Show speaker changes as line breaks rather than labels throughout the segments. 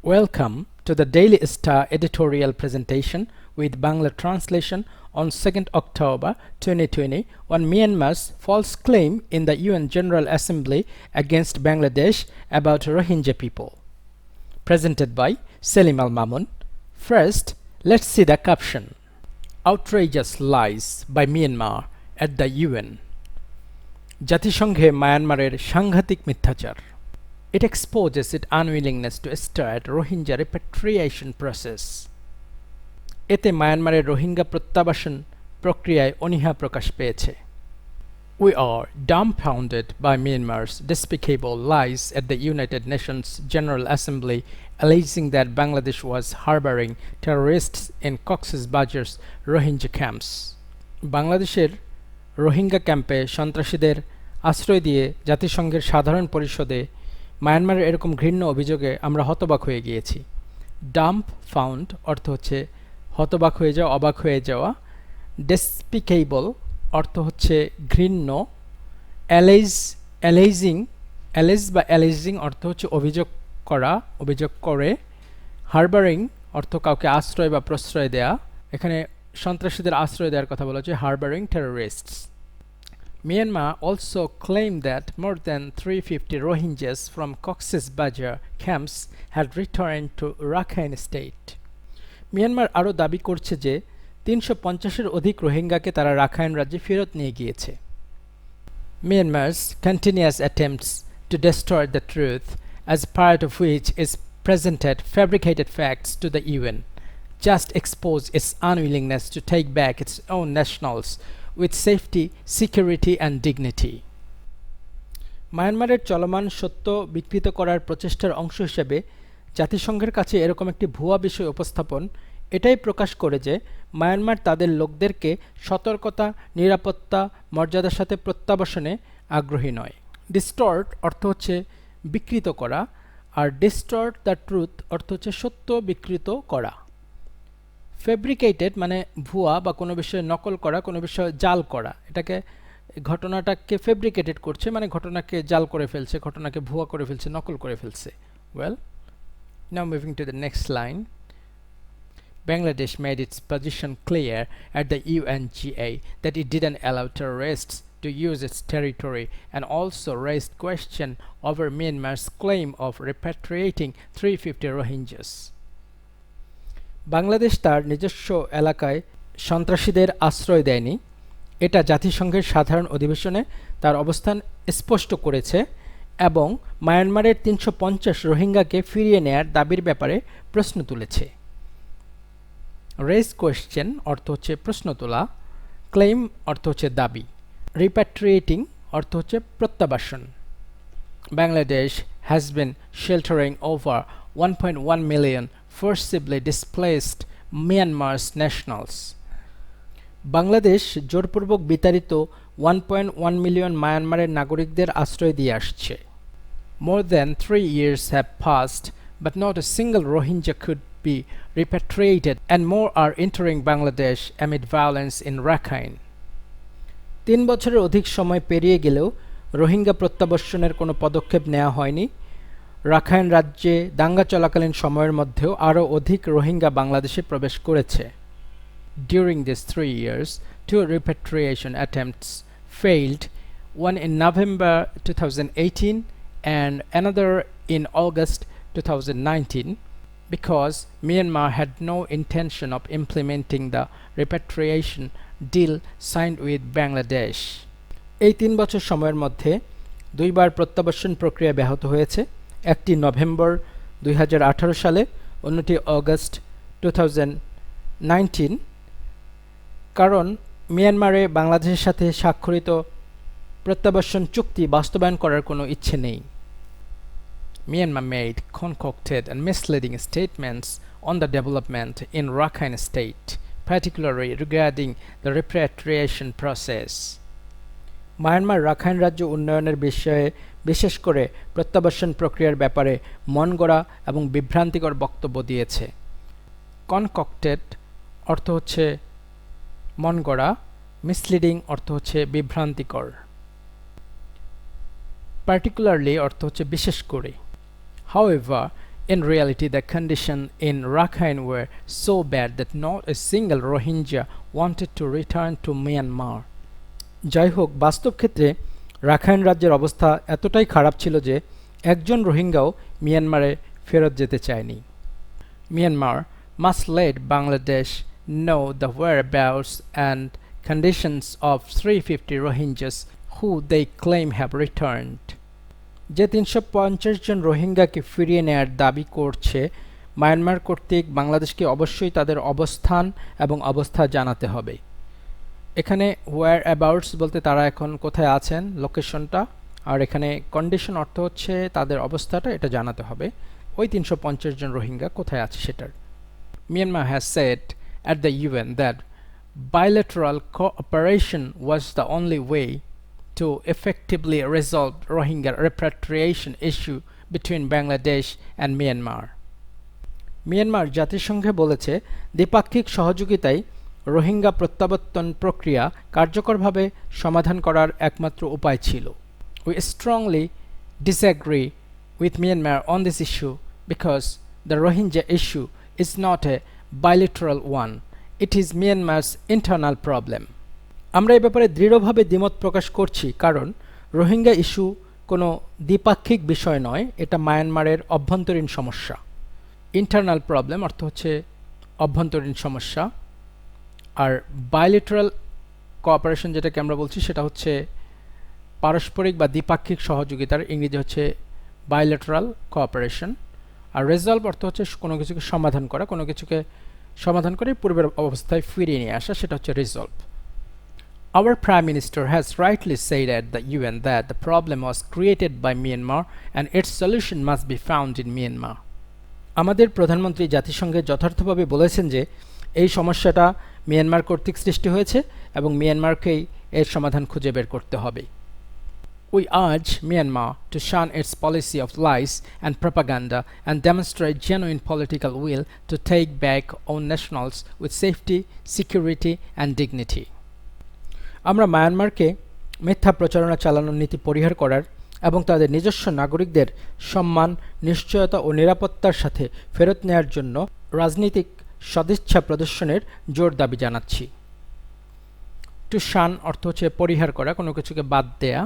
Welcome to the Daily Star Editorial presentation with Bangla translation on 2nd October 2020 on Myanmar's false claim in the UN General Assembly against Bangladesh about Rohingya people. Presented by Selim Al Mamun. First, let's see the caption. Outrageous lies by Myanmar at the UN. জাতিসংঘে মায়ানমারের সাংঘাতিক মিথ্যাচার. It exposes its unwillingness to start Rohingya repatriation process. এতে মায়ানমারের রোহিঙ্গা প্রত্যাবাসন প্রক্রিয়ায় অনীহা প্রকাশ পেয়েছে. We are dumbfounded by Myanmar's despicable lies at the United Nations General Assembly alleging that Bangladesh was harboring terrorists in Cox's Bazar's Rohingya camps. বাংলাদেশের রোহিঙ্গা ক্যাম্পে সন্ত্রাসীদের আশ্রয় দিয়ে জাতিসংঘের সাধারণ পরিষদে মায়ানমারের এরকম ঘৃণ্য অভিযোগে আমরা হতবাক হয়ে গিয়েছি. ডাম্প ফাউন্ড অর্থ হচ্ছে হতবাক হয়ে যাওয়া, অবাক হয়ে যাওয়া. ডেসপিকেবল অর্থ হচ্ছে ঘৃণ্য. অ্যালেজিং অর্থ হচ্ছে অভিযোগ করা, অভিযোগ করে. হারবারিং অর্থ কাউকে আশ্রয় বা প্রশ্রয় দেয়া. এখানে সন্ত্রাসীদের আশ্রয় দেওয়ার কথা বলা হচ্ছে হারবারিং টেররিস্টস. Myanmar also claimed that more than 350 Rohingyas from Cox's Bazar camps had returned to Rakhine state. Myanmar আরও দাবি করছে যে 350-এর অধিক রোহিঙ্গাকে তারা রাখাইন রাজ্যে ফেরত নিয়ে গিয়েছে. Myanmar's continuous attempts to distort the truth, as part of which is presented fabricated facts to the UN, just expose its unwillingness to take back its own nationals with safety, security and dignity. মায়ানমারের চলমান সত্য বিকৃত করার প্রচেষ্টার অংশ হিসেবে জাতিসংঘের কাছে এরকম একটি ভুয়া বিষয় উপস্থাপন এটাই প্রকাশ করে যে মায়ানমার তাদের লোকদেরকে সতর্কতা, নিরাপত্তা, মর্যাদার সাথে প্রত্যাবাসনে আগ্রহী নয়. ডিস্টর্ট অর্থ হচ্ছে বিকৃত করা, আর ডিস্টর্ট দ্য ট্রুথ অর্থ হচ্ছে সত্য বিকৃত করা. ফেব্রিকেটেড মানে ভুয়া বা কোনো বিষয়ে নকল করা, কোনো বিষয়ে জাল করা. এটাকে ঘটনাটাকে ফেব্রিকেটেড করছে মানে ঘটনাকে জাল করে ফেলছে, ঘটনাকে ভুয়া করে ফেলছে, নকল করে ফেলছে. Well, now moving to the next line. Bangladesh made its position clear at the UNGA that it didn't allow terrorists to use its territory and also raised question over Myanmar's claim of repatriating 350 Rohingyas. Bangladesh তার নিজস্ব এলাকায় সন্ত্রাসীদের আশ্রয় দেয়নি, এটা জাতিসংঘের সাধারণ অধিবেশনে তার অবস্থান স্পষ্ট করেছে এবং মায়ানমারের 350 রোহিঙ্গাকে ফিরিয়ে নেয়ার দাবির ব্যাপারে প্রশ্ন তুলেছে. রেজ কোয়েশ্চেন অর্থ হচ্ছে প্রশ্ন তোলা, ক্লেইম অর্থ হচ্ছে দাবি, রিপ্যাট্রিয়েটিং অর্থ হচ্ছে প্রত্যাবাসন. Bangladesh has been sheltering over 1.1 million forcibly displaced Myanmar's nationals. Bangladesh জোরপূর্বক বিতাড়িত 1.1 মিলিয়ন মায়ানমারের নাগরিকদের আশ্রয় দিয়ে আসছে. More than 3 years have passed, but not a single Rohingya could be repatriated and more are entering Bangladesh amid violence in Rakhine. 3 বছরের অধিক সময় পেরিয়ে গেলেও রোহিঙ্গা প্রত্যাবাসনের কোনো পদক্ষেপ নেওয়া হয়নি. রাখাইন রাজ্যে দাঙ্গা চলাকালীন সময়ের মধ্যেও আরও অধিক রোহিঙ্গা বাংলাদেশে প্রবেশ করেছে. During these 3 years, 2 repatriation attempts failed, one in November 2018 and another in August 2019, because Myanmar had no intention of implementing the repatriation deal signed with Bangladesh. এই 3 বছর সময়ের মধ্যে 2 বার প্রত্যাবাসন প্রক্রিয়া ব্যাহত হয়েছে, একটি নভেম্বর 2018 সালে, অন্যটি অগস্ট 2019, কারণ মিয়ানমারে বাংলাদেশের সাথে স্বাক্ষরিত প্রত্যাবাসন চুক্তি বাস্তবায়ন করার কোনো ইচ্ছে নেই. Myanmar made concocted and misleading statements on the development in Rakhine state, particularly regarding the repatriation process. Myanmar Rakhine রাজ্য উন্নয়নের বিষয়ে বিশেষ করে প্রত্যাবাসন প্রক্রিয়ার ব্যাপারে মনগড়া এবং বিভ্রান্তিকর বক্তব্য দিয়েছে. কনকক্টেড অর্থ হচ্ছে মনগড়া, মিসলিডিং অর্থ হচ্ছে বিভ্রান্তিকর. particularly অর্থ হচ্ছে বিশেষ করে. However, In reality, the conditions in Rakhine were so bad that not a single Rohingya wanted to return to Myanmar. যাই হোক, বাস্তব ক্ষেত্রে রাখাইন রাজ্যের অবস্থা এতটাই খারাপ ছিল যে একজন রোহিঙ্গাও মিয়ানমারে ফেরত যেতে চায়নি। Myanmar must let Bangladesh know the whereabouts and conditions of 350 Rohingyas who they claim have returned. যে ৩৫০ জন রোহিঙ্গাকে ফিরিয়ে নেয়ার দাবি করছে, মায়ানমার কর্তৃক বাংলাদেশকে অবশ্যই তাদের অবস্থান এবং অবস্থা জানাতে হবে। এখানে ওয়্যার অ্যাবাউটস বলতে তারা এখন কোথায় আছেন, লোকেশনটা, আর এখানে কন্ডিশন অর্থ হচ্ছে তাদের অবস্থাটা, এটা জানাতে হবে। ওই ৩৫০ জন রোহিঙ্গা কোথায় আছে সেটার। Myanmar has said at the UN that bilateral cooperation was the only way to effectively resolve Rohingya repatriation issue between Bangladesh and Myanmar. Myanmar জাতিসংঘে বলেছে দ্বিপাক্ষিক সহযোগিতাই রোহিঙ্গা প্রত্যাবর্তন প্রক্রিয়া কার্যকরভাবে সমাধান করার একমাত্র উপায় ছিল। We strongly disagree with Myanmar on this issue because the Rohingya issue is not a bilateral one. It is Myanmar's internal problem. আমরা এই ব্যাপারে দৃঢ়ভাবে দ্বিমত প্রকাশ করছি কারণ রোহিঙ্গা ইস্যু কোনো দ্বিপাক্ষিক বিষয় নয়, এটা মায়ানমারের অভ্যন্তরীণ সমস্যা। ইন্টারনাল প্রবলেম অর্থ হচ্ছে অভ্যন্তরীণ সমস্যা, আর বায়োলেটারাল কোঅপারেশন যেটাকে আমরা বলছি সেটা হচ্ছে পারস্পরিক বা দ্বিপাক্ষিক সহযোগিতার ইংরেজি হচ্ছে বায়োলেটারাল কোঅপারেশন, আর রেজলভ অর্থ হচ্ছে কোনো কিছুকে সমাধান করা, কোনো কিছুকে সমাধান করে পূর্বের অবস্থায় ফিরিয়ে নিয়ে আসা, সেটা হচ্ছে resolve. Our Prime Minister has rightly said at the UN that the problem was created by Myanmar and its solution must be found in Myanmar. আমাদের প্রধানমন্ত্রী জাতিসংঘে যথার্থভাবে বলেছেন যে এই সমস্যাটা মিয়ানমার কর্তৃক সৃষ্টি হয়েছে এবং মিয়ানমারকেই এর সমাধান খুঁজে বের করতে হবে। We urge Myanmar to shun its policy of lies and propaganda and demonstrate genuine political will to take back own nationals with safety, security and dignity. আমরা মায়ানমারকে মিথ্যা প্রচারণা চালানোর নীতি পরিহার করার এবং তাদের নিজস্ব নাগরিকদের সম্মান, নিশ্চয়তা ও নিরাপত্তার সাথে ফেরত নেয়ার জন্য রাজনৈতিক সদিচ্ছা প্রদর্শনের জোর দাবি জানাচ্ছি। টু শান অর্থ হচ্ছে পরিহার করা, কোনো কিছুকে বাদ দেয়া,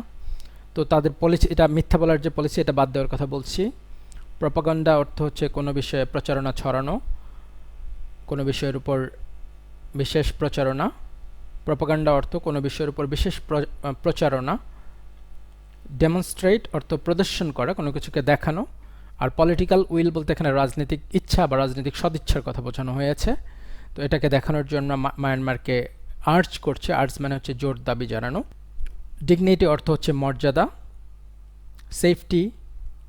তো তাদের পলিসি, এটা মিথ্যা বলার যে পলিসি এটা বাদ দেওয়ার কথা বলছি। প্রপাগান্ডা অর্থ হচ্ছে কোনো বিষয়ে প্রচারণা ছড়ানো, কোনো বিষয়ের উপর বিশেষ প্রচারণা। প্রপাগান্ডা অর্থ কোনো বিষয়ের উপর বিশেষ প্রচারণা। ডেমনস্ট্রেট অর্থ প্রদর্শন করা, কোনো কিছুকে দেখানো। আর পলিটিক্যাল উইল বলতে এখানে রাজনৈতিক ইচ্ছা বা রাজনৈতিক সদিচ্ছার কথা বোঝানো হয়েছে। তো এটাকে দেখানোর জন্য মায়ানমারকে আর্জ করছে, আর্জ মানে হচ্ছে জোর দাবি জানানো। ডিগনিটি অর্থ হচ্ছে মর্যাদা। সেফটি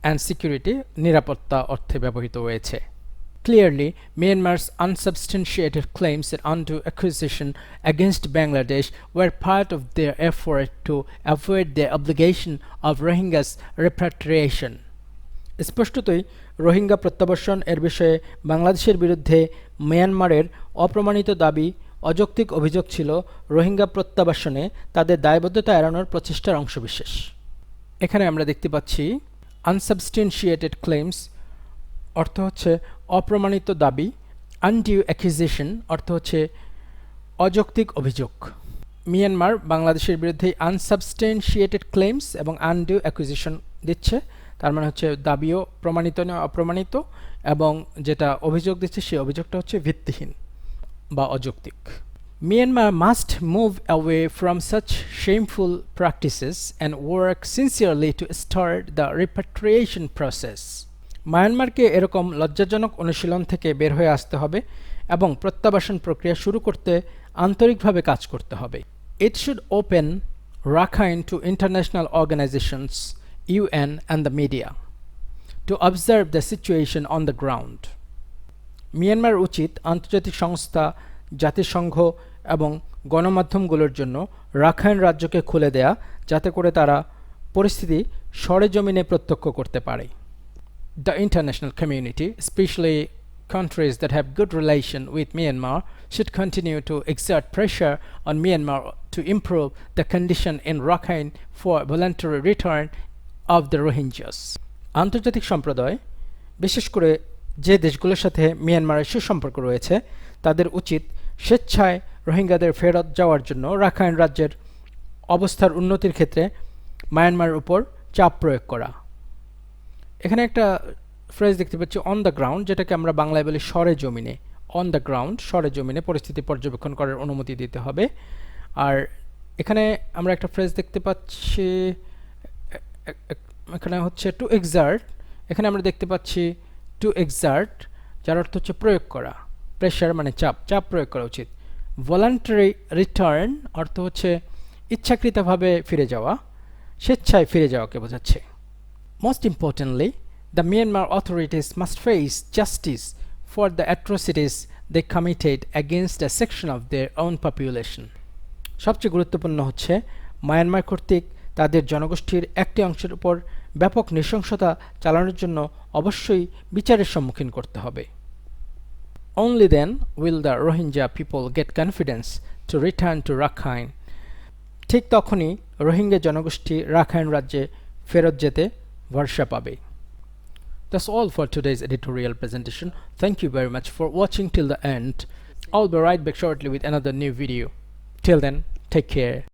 অ্যান্ড সিকিউরিটি নিরাপত্তা অর্থে ব্যবহৃত হয়েছে। Clearly, Myanmar's unsubstantiated claims and undue accusation against Bangladesh were part of their effort to avoid their obligation of Rohingyas repatriation. স্পষ্টতই রোহিঙ্গা প্রত্যাবর্ষণ এর বিষয়ে বাংলাদেশের বিরুদ্ধে মিয়ানমারের অপ্রমাণিত দাবি, অযৌক্তিক অভিযোগ ছিল রোহিঙ্গা প্রত্যাবাসনে তাদের দায়বদ্ধতা এড়ানোর প্রচেষ্টার অংশবিশেষ। এখানে আমরা দেখতে পাচ্ছি unsubstantiated claims অর্থ হচ্ছে অপ্রমাণিত দাবি, আনডিউ অ্যাকিউজিশন অর্থ হচ্ছে অযৌক্তিক অভিযোগ। মিয়ানমার বাংলাদেশের বিরুদ্ধে আনসাবস্টেন্সিয়েটেড ক্লেমস এবং আনডিউ অ্যাকুইজিশন দিচ্ছে, তার মানে হচ্ছে দাবিও প্রমাণিত নয়, অপ্রমাণিত, এবং যেটা অভিযোগ দিচ্ছে সেই অভিযোগটা হচ্ছে ভিত্তিহীন বা অযৌক্তিক। Myanmar must move away from such shameful practices and work sincerely to start the repatriation process. মায়ানমারকে এরকম লজ্জাজনক অনুশীলন থেকে বের হয়ে আসতে হবে এবং প্রত্যাবাসন প্রক্রিয়া শুরু করতে আন্তরিকভাবে কাজ করতে হবে। It should open Rakhine to international organizations, UN and the media to observe the situation on the ground. Myanmar উচিত আন্তর্জাতিক সংস্থা, জাতিসংঘ এবং গণমাধ্যমগুলোর জন্য রাখাইন রাজ্যকে খুলে দেয়া, যাতে করে তারা পরিস্থিতি সরেজমিনে প্রত্যক্ষ করতে পারে। The international community, especially countries that have good relation with Myanmar, should continue to exert pressure on Myanmar to improve the condition in Rakhine for voluntary return of the Rohingyas. আন্তর্জাতিক সম্প্রদায় বিশেষ করে যে দেশগুলোর সাথে মিয়ানমারের সুসম্পর্ক রয়েছে তাদের উচিত স্বেচ্ছায় রোহিঙ্গাদের ফেরত যাওয়ার জন্য রাখাইন রাজ্যের অবস্থার উন্নতির ক্ষেত্রে মায়ানমারের উপর চাপ প্রয়োগ করা। এখানে একটা ফ্রেজ দেখতে পাচ্ছি অন দ্য গ্রাউন্ড, যেটাকে আমরা বাংলায় বলি সরে জমিনে। অন দ্য গ্রাউন্ড, সরে জমিনে পরিস্থিতি পর্যবেক্ষণ করার অনুমতি দিতে হবে। আর এখানে আমরা একটা ফ্রেজ দেখতে পাচ্ছি, এখানে হচ্ছে টু এক্সার্ট। এখানে আমরা দেখতে পাচ্ছি টু এক্সার্ট, যার অর্থ হচ্ছে প্রয়োগ করা, প্রেশার মানে চাপ, চাপ প্রয়োগ করা উচিত। ভলান্টারি রিটার্ন অর্থ হচ্ছে ইচ্ছাকৃতভাবে ফিরে যাওয়া, স্বেচ্ছায় ফিরে যাওয়াকে বোঝাচ্ছে। Most importantly, the Myanmar authorities must face justice for the atrocities they committed against a section of their own population. সবচেয়ে গুরুত্বপূর্ণ হচ্ছে মায়ানমার কর্তৃক তাদের জনগোষ্ঠীর একটি অংশের উপর ব্যাপক নৃশংসতা চালানোর জন্য অবশ্যই বিচারের সম্মুখীন করতে হবে। Only then will the Rohingya people get confidence to return to Rakhine. ঠিক তখনই রোহিঙ্গা জনগোষ্ঠী রাখাইন রাজ্যে ফেরত যেতে ভরসা পাবে। That's all for today's editorial presentation. Thank you very much for watching till the end. I'll be right back shortly with another new video. Till then, take care.